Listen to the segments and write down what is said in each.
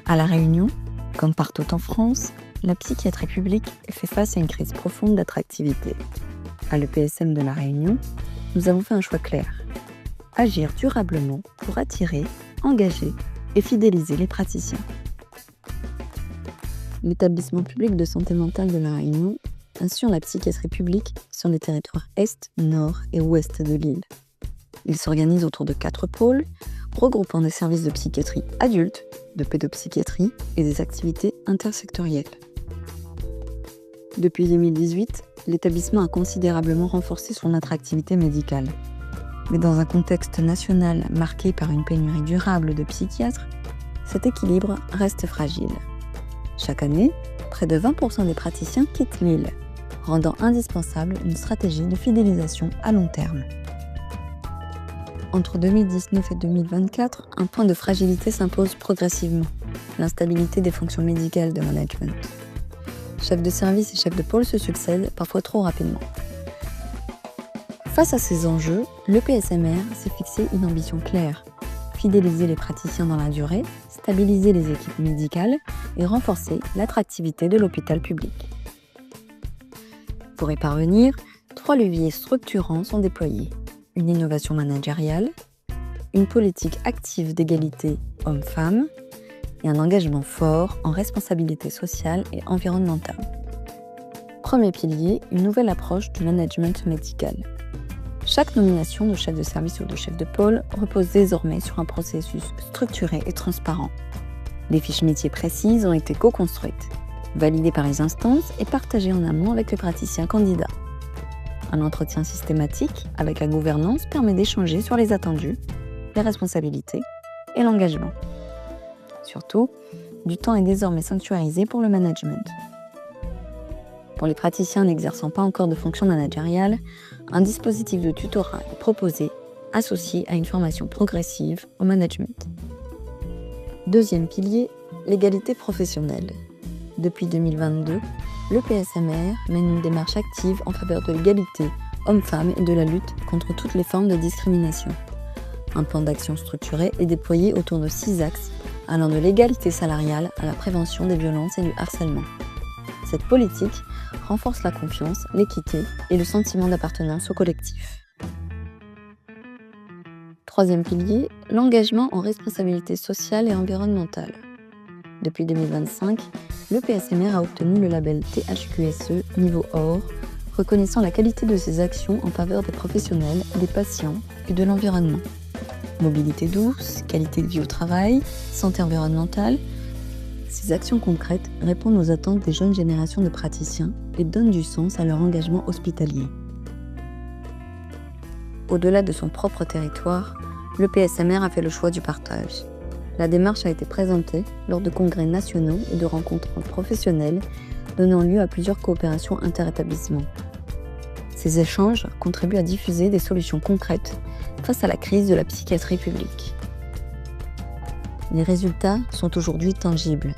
À La Réunion, comme partout en France, la psychiatrie publique fait face à une crise profonde d'attractivité. À l'EPSM de La Réunion, nous avons fait un choix clair. Agir durablement pour attirer, engager et fidéliser les praticiens. L'établissement public de santé mentale de La Réunion assure la psychiatrie publique sur les territoires Est, Nord et Ouest de l'île. Il s'organise autour de 4 pôles, regroupant des services de psychiatrie adulte, de pédopsychiatrie et des activités intersectorielles. Depuis 2018, l'établissement a considérablement renforcé son attractivité médicale. Mais dans un contexte national marqué par une pénurie durable de psychiatres, cet équilibre reste fragile. Chaque année, près de 20% des praticiens quittent l'île, rendant indispensable une stratégie de fidélisation à long terme. Entre 2019 et 2024, un point de fragilité s'impose progressivement, l'instabilité des fonctions médicales de management. Chefs de service et chefs de pôle se succèdent parfois trop rapidement. Face à ces enjeux, l'EPSMR s'est fixé une ambition claire: fidéliser les praticiens dans la durée, stabiliser les équipes médicales et renforcer l'attractivité de l'hôpital public. Pour y parvenir, 3 leviers structurants sont déployés: une innovation managériale, une politique active d'égalité hommes-femmes et un engagement fort en responsabilité sociale et environnementale. Premier pilier, une nouvelle approche du management médical. Chaque nomination de chef de service ou de chef de pôle repose désormais sur un processus structuré et transparent. Des fiches métiers précises ont été co-construites, validées par les instances et partagées en amont avec les praticiens candidats. Un entretien systématique avec la gouvernance permet d'échanger sur les attendus, les responsabilités et l'engagement. Surtout, du temps est désormais sanctuarisé pour le management. Pour les praticiens n'exerçant pas encore de fonction managériale, un dispositif de tutorat est proposé, associé à une formation progressive au management. Deuxième pilier, l'égalité professionnelle. Depuis 2022, l'EPSMR mène une démarche active en faveur de l'égalité hommes-femmes et de la lutte contre toutes les formes de discrimination. Un plan d'action structuré est déployé autour de 6 axes, allant de l'égalité salariale à la prévention des violences et du harcèlement. Cette politique renforce la confiance, l'équité et le sentiment d'appartenance au collectif. Troisième pilier, l'engagement en responsabilité sociale et environnementale. Depuis 2025, l'EPSMR a obtenu le label THQSE niveau or, reconnaissant la qualité de ses actions en faveur des professionnels, des patients et de l'environnement. Mobilité douce, qualité de vie au travail, santé environnementale, ces actions concrètes répondent aux attentes des jeunes générations de praticiens et donnent du sens à leur engagement hospitalier. Au-delà de son propre territoire, l'EPSMR a fait le choix du partage. La démarche a été présentée lors de congrès nationaux et de rencontres professionnelles, donnant lieu à plusieurs coopérations interétablissements. Ces échanges contribuent à diffuser des solutions concrètes face à la crise de la psychiatrie publique. Les résultats sont aujourd'hui tangibles.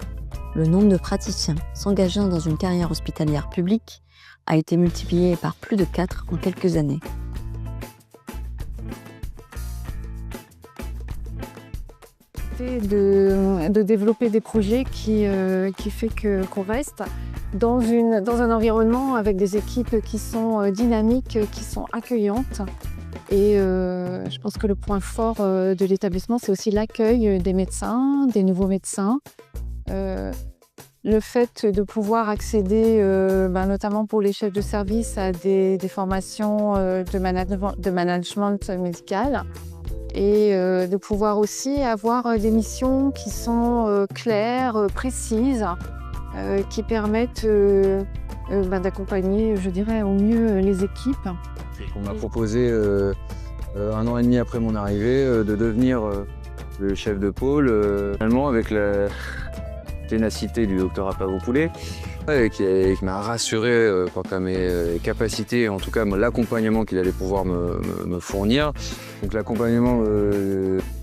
Le nombre de praticiens s'engageant dans une carrière hospitalière publique a été multiplié par plus de 4 en quelques années. De développer des projets qui fait qu'on reste dans un environnement avec des équipes qui sont dynamiques, qui sont accueillantes. Et je pense que le point fort de l'établissement, c'est aussi l'accueil des médecins, des nouveaux médecins. Le fait de pouvoir accéder, notamment pour les chefs de service, à des formations de management médical. Et de pouvoir aussi avoir des missions qui sont claires, précises, qui permettent d'accompagner, je dirais, au mieux les équipes. On m'a proposé, 1 an et demi après mon arrivée, de devenir le chef de pôle, finalement avec la ténacité du docteur Apavopoulet, qui m'a rassuré quant à mes capacités, en tout cas l'accompagnement qu'il allait pouvoir me fournir. Donc l'accompagnement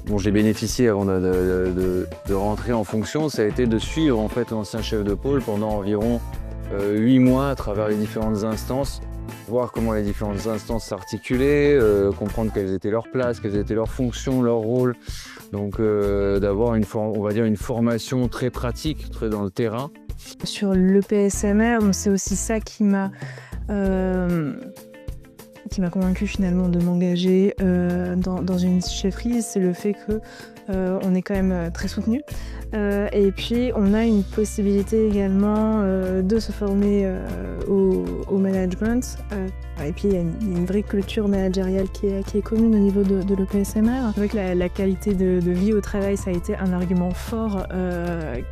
dont j'ai bénéficié avant de rentrer en fonction, ça a été de suivre en fait l'ancien chef de pôle pendant environ 8 mois à travers les différentes instances voir comment les différentes instances s'articulaient, comprendre quelles étaient leurs places, quelles étaient leurs fonctions, leurs rôles. Donc d'avoir on va dire une formation très pratique, très dans le terrain. Sur l'EPSMR, c'est aussi ça qui m'a convaincu finalement de m'engager dans une chefferie, c'est le fait que on est quand même très soutenu. Et puis on a une possibilité également de se former au management. Et puis il y a une vraie culture managériale qui est commune au niveau de l'EPSMR. C'est vrai que la qualité de vie au travail, ça a été un argument fort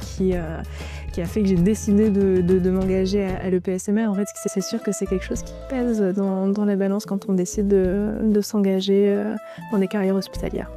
qui a fait que j'ai décidé de m'engager à l'EPSMR. En fait, c'est sûr que c'est quelque chose qui pèse dans la balance quand on décide de s'engager dans des carrières hospitalières.